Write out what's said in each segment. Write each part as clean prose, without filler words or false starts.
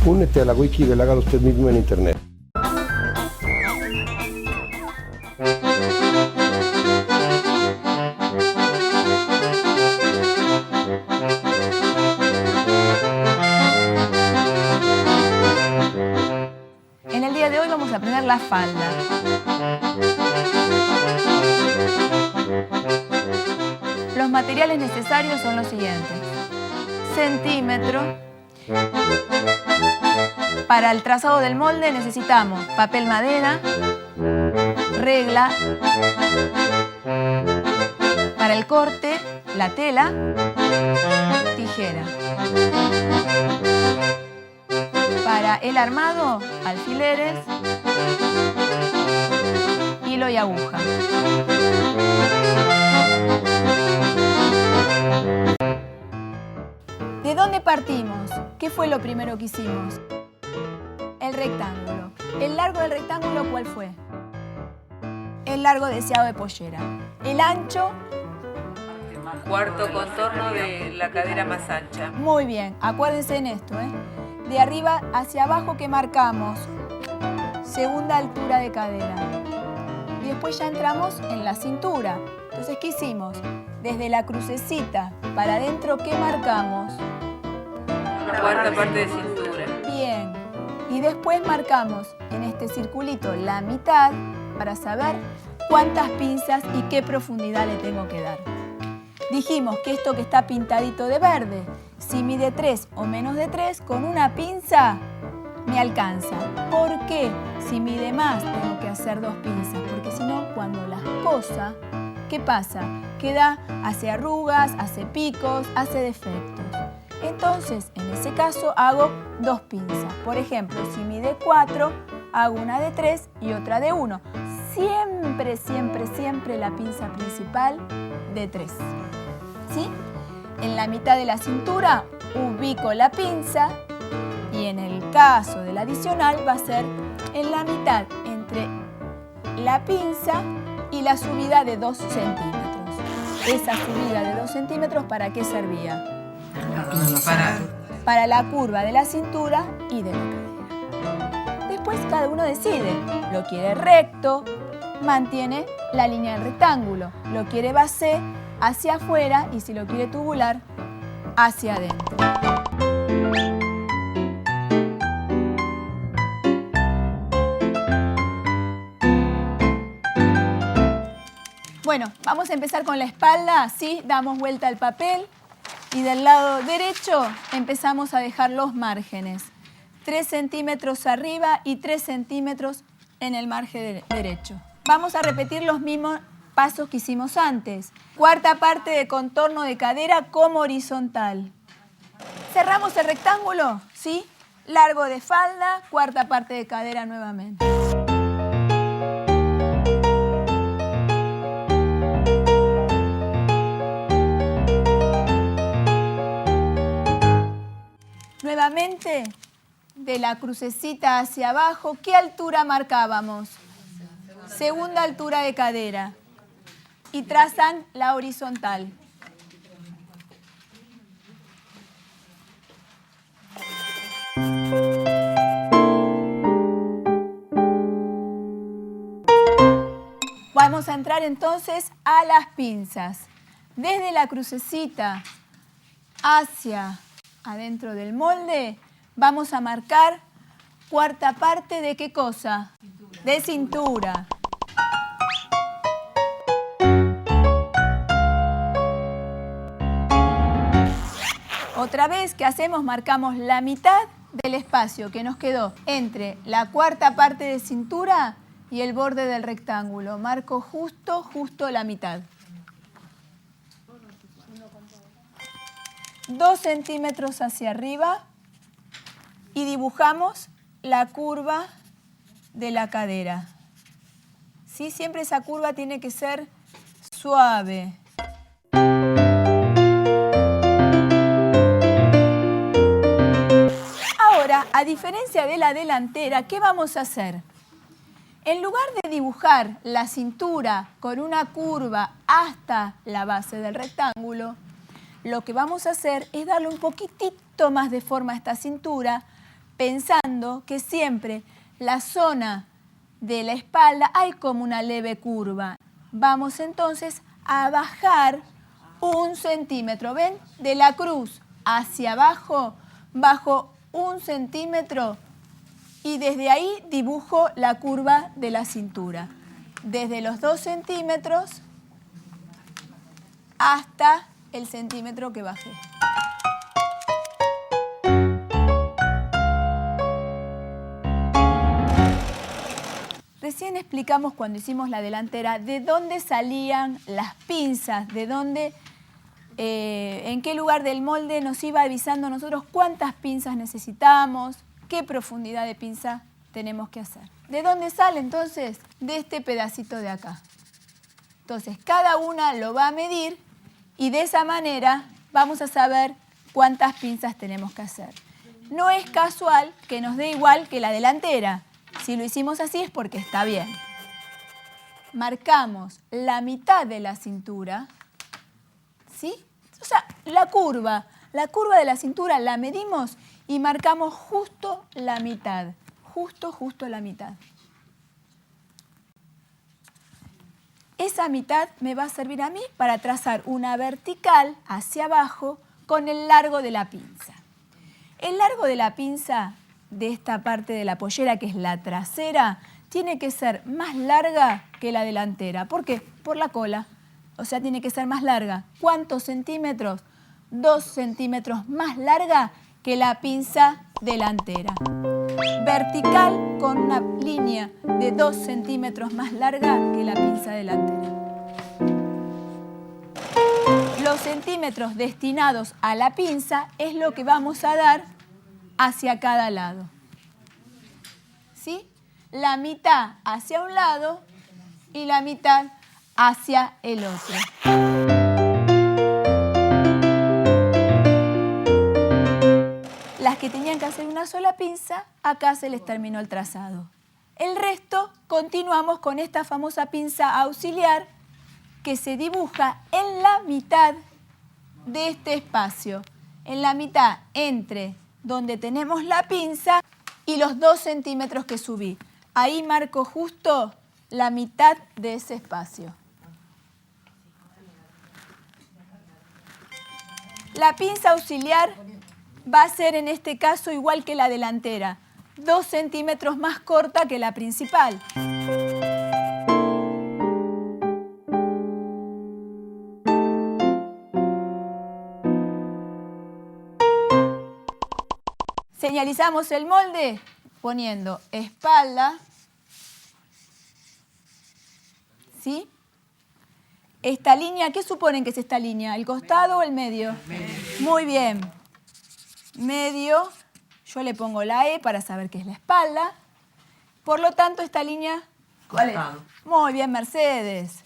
Únete a la Wiki, hágalo usted mismo en internet. En el día de hoy vamos a aprender la falda. Los materiales necesarios son los siguientes. Centímetro. Para el trazado del molde necesitamos papel madera, regla, para el corte, la tela, tijera. Para el armado, alfileres, hilo y aguja. ¿De dónde partimos? ¿Qué fue lo primero que hicimos? El rectángulo. ¿El largo del rectángulo cuál fue? El largo deseado de pollera. El ancho. Cuarto contorno de la cadera más ancha. Muy bien, acuérdense en esto, ¿eh? De arriba hacia abajo que marcamos. Segunda altura de cadera. Y después ya entramos en la cintura. Entonces, ¿qué hicimos? Desde la crucecita para adentro, ¿qué marcamos? La cuarta parte de cintura. Bien. Y después marcamos en este circulito la mitad para saber cuántas pinzas y qué profundidad le tengo que dar. Dijimos que esto que está pintadito de verde, si mide 3 o menos de 3, con una pinza me alcanza. ¿Por qué? Si mide más tengo que hacer 2 pinzas, porque si no, cuando las cosa, ¿qué pasa? Queda, hace arrugas, hace picos, hace defectos. Entonces, en ese caso, hago 2 pinzas. Por ejemplo, si mide 4, hago una de 3 y otra de 1. Siempre, siempre, siempre la pinza principal de 3. ¿Sí? En la mitad de la cintura ubico la pinza y en el caso del adicional va a ser en la mitad entre la pinza y la subida de 2 centímetros. Esa subida de 2 centímetros, ¿para qué servía? Para la curva de la cintura y de la cadera. Después cada uno decide. Lo quiere recto, mantiene la línea del rectángulo. Lo quiere base hacia afuera y si lo quiere tubular, hacia adentro. Bueno, vamos a empezar con la espalda. Así damos vuelta al papel y del lado derecho empezamos a dejar los márgenes. 3 centímetros arriba y 3 centímetros en el margen derecho. Vamos a repetir los mismos pasos que hicimos antes. Cuarta parte de contorno de cadera como horizontal. Cerramos el rectángulo, ¿sí? Largo de falda, cuarta parte de cadera nuevamente. Nuevamente, de la crucecita hacia abajo, ¿qué altura marcábamos? Segunda altura de cadera. Y trazan la horizontal. Vamos a entrar entonces a las pinzas. Desde la crucecita hacia adentro del molde, vamos a marcar cuarta parte de ¿qué cosa? De cintura. Otra vez, ¿qué hacemos? Marcamos la mitad del espacio que nos quedó entre la cuarta parte de cintura y el borde del rectángulo. Marco justo la mitad. 2 centímetros hacia arriba y dibujamos la curva de la cadera. ¿Sí? Siempre esa curva tiene que ser suave. Ahora, a diferencia de la delantera, ¿qué vamos a hacer? En lugar de dibujar la cintura con una curva hasta la base del rectángulo, lo que vamos a hacer es darle un poquitito más de forma a esta cintura pensando que siempre la zona de la espalda hay como una leve curva. Vamos entonces a bajar 1 centímetro. ¿Ven? De la cruz hacia abajo, bajo 1 centímetro y desde ahí dibujo la curva de la cintura. Desde los 2 centímetros hasta el centímetro que bajé. Recién explicamos cuando hicimos la delantera de dónde salían las pinzas, de dónde, en qué lugar del molde nos iba avisando a nosotros cuántas pinzas necesitamos, qué profundidad de pinza tenemos que hacer. ¿De dónde sale entonces? De este pedacito de acá. Entonces cada una lo va a medir y de esa manera vamos a saber cuántas pinzas tenemos que hacer. No es casual que nos dé igual que la delantera. Si lo hicimos así es porque está bien. Marcamos la mitad de la cintura, ¿sí? O sea, la curva de la cintura la medimos y marcamos justo la mitad, justo la mitad. Esa mitad me va a servir a mí para trazar una vertical hacia abajo con el largo de la pinza. El largo de la pinza de esta parte de la pollera, que es la trasera, tiene que ser más larga que la delantera. ¿Por qué? Por la cola. O sea, tiene que ser más larga. ¿Cuántos centímetros? 2 centímetros más larga que la pinza delantera. Vertical con una línea de 2 centímetros más larga que la pinza delantera. Los centímetros destinados a la pinza es lo que vamos a dar hacia cada lado. ¿Sí? La mitad hacia un lado y la mitad hacia el otro. Las que tenían que hacer una sola pinza, acá se les terminó el trazado. El resto continuamos con esta famosa pinza auxiliar que se dibuja en la mitad de este espacio, en la mitad entre donde tenemos la pinza y los 2 centímetros que subí. Ahí marco justo la mitad de ese espacio. La pinza auxiliar va a ser en este caso igual que la delantera, 2 centímetros más corta que la principal. Señalizamos el molde poniendo espalda, ¿sí? Esta línea, ¿qué suponen que es esta línea? ¿El costado o el medio? Medio. Muy bien. Medio, yo le pongo la E para saber que es la espalda. Por lo tanto, esta línea, ¿cuál es? Muy bien, Mercedes.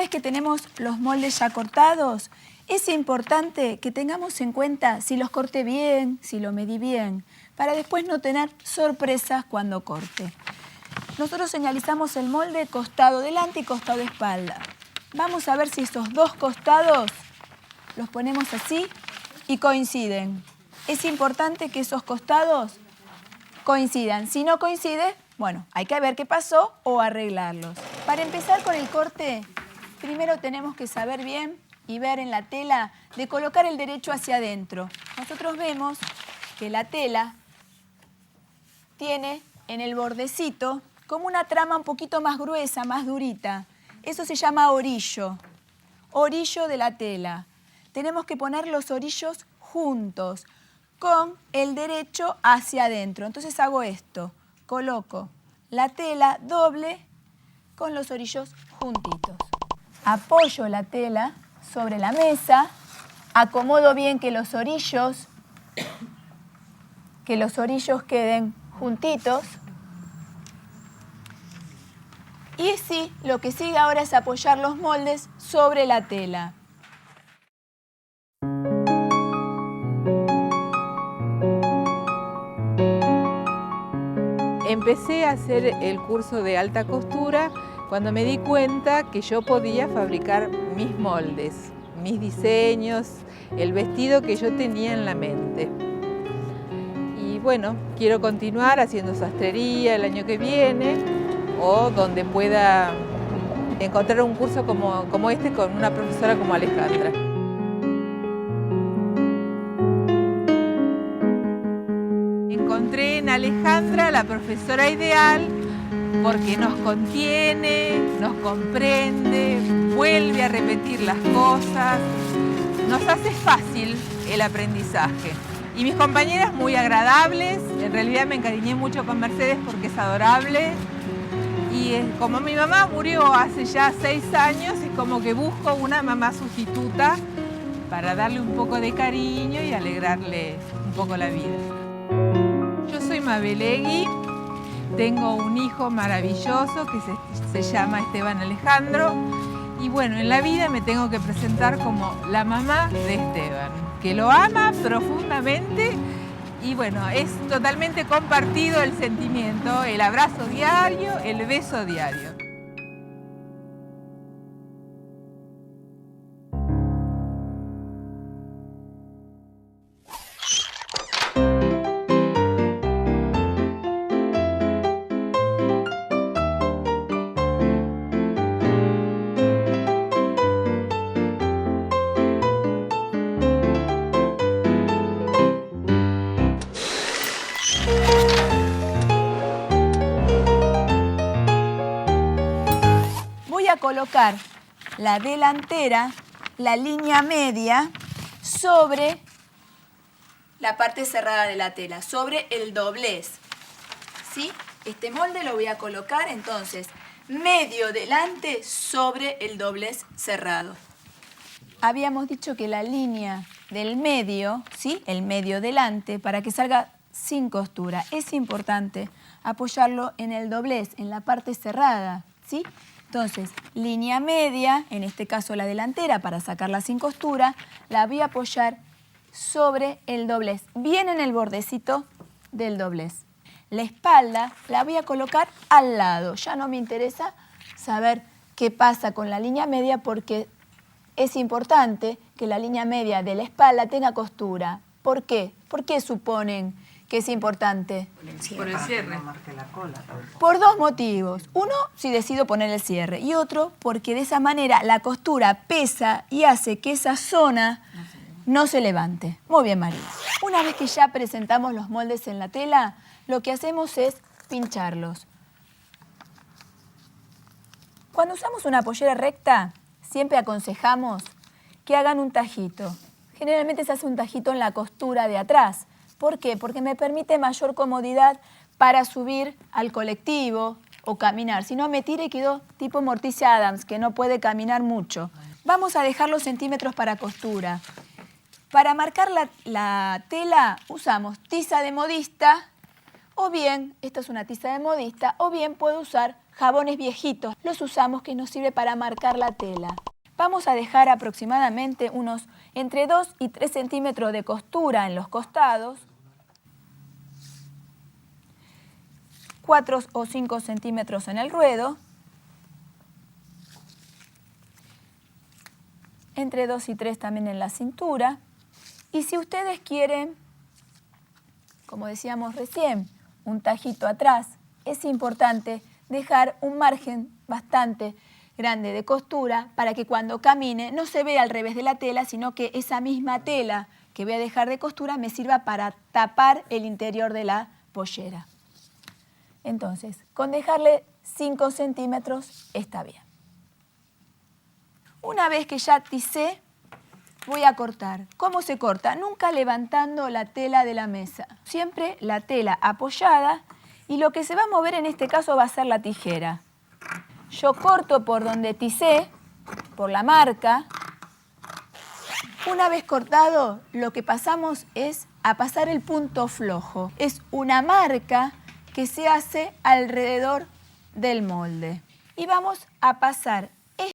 Que tenemos los moldes ya cortados, es importante que tengamos en cuenta si los corté bien, si lo medí bien, para después no tener sorpresas cuando corte. Nosotros señalizamos el molde costado delante y costado espalda. Vamos a ver si estos dos costados los ponemos así y coinciden. Es importante que esos costados coincidan. Si no coincide, bueno, hay que ver qué pasó o arreglarlos. Para empezar con el corte, primero tenemos que saber bien y ver en la tela de colocar el derecho hacia adentro. Nosotros vemos que la tela tiene en el bordecito como una trama un poquito más gruesa, más durita. Eso se llama orillo, orillo de la tela. Tenemos que poner los orillos juntos con el derecho hacia adentro. Entonces hago esto, coloco la tela doble con los orillos juntitos. Apoyo la tela sobre la mesa, acomodo bien que los orillos queden juntitos Y sí, lo que sigue ahora es apoyar los moldes sobre la tela. Empecé a hacer el curso de alta costura cuando me di cuenta que yo podía fabricar mis moldes, mis diseños, el vestido que yo tenía en la mente. Y bueno, quiero continuar haciendo sastrería el año que viene o donde pueda encontrar un curso como este con una profesora como Alejandra. Encontré en Alejandra la profesora ideal porque nos contiene, nos comprende, vuelve a repetir las cosas, nos hace fácil el aprendizaje. Y mis compañeras muy agradables, en realidad me encariñé mucho con Mercedes porque es adorable. Y como mi mamá murió hace ya 6 años, es como que busco una mamá sustituta para darle un poco de cariño y alegrarle un poco la vida. Yo soy Mabel Egui, tengo un hijo maravilloso que se llama Esteban Alejandro. Y bueno, en la vida me tengo que presentar como la mamá de Esteban, que lo ama profundamente y bueno, es totalmente compartido el sentimiento, el abrazo diario, el beso diario. Voy a colocar la delantera, la línea media, sobre la parte cerrada de la tela, sobre el doblez. ¿Sí? Este molde lo voy a colocar entonces medio delante sobre el doblez cerrado. Habíamos dicho que la línea del medio, ¿sí? El medio delante, para que salga sin costura, es importante apoyarlo en el doblez, en la parte cerrada, ¿sí? Entonces, línea media, en este caso la delantera, para sacarla sin costura, la voy a apoyar sobre el doblez, bien en el bordecito del doblez. La espalda la voy a colocar al lado. Ya no me interesa saber qué pasa con la línea media porque es importante que la línea media de la espalda tenga costura. ¿Por qué? ¿Por qué suponen que es importante? Por el cierre. Por 2 motivos. Uno, si decido poner el cierre. Y otro, porque de esa manera la costura pesa y hace que esa zona no se levante. Muy bien, María. Una vez que ya presentamos los moldes en la tela, lo que hacemos es pincharlos. Cuando usamos una pollera recta, siempre aconsejamos que hagan un tajito. Generalmente se hace un tajito en la costura de atrás. ¿Por qué? Porque me permite mayor comodidad para subir al colectivo o caminar. Si no, me tira y quedó tipo Morticia Adams, que no puede caminar mucho. Vamos a dejar los centímetros para costura. Para marcar la tela usamos tiza de modista, o bien, esta es una tiza de modista, o bien puedo usar jabones viejitos. Los usamos que nos sirve para marcar la tela. Vamos a dejar aproximadamente unos entre 2 y 3 centímetros de costura en los costados, 4 o 5 centímetros en el ruedo, entre 2 y 3 también en la cintura. Y si ustedes quieren, como decíamos recién, un tajito atrás, es importante dejar un margen bastante grande de costura para que cuando camine no se vea al revés de la tela, sino que esa misma tela que voy a dejar de costura me sirva para tapar el interior de la pollera. Entonces, con dejarle 5 centímetros está bien. Una vez que ya tisé, voy a cortar. ¿Cómo se corta? Nunca levantando la tela de la mesa. Siempre la tela apoyada y lo que se va a mover en este caso va a ser la tijera. Yo corto por donde tisé, por la marca. Una vez cortado, lo que pasamos es a pasar el punto flojo. Es una marca que se hace alrededor del molde. Y vamos a pasar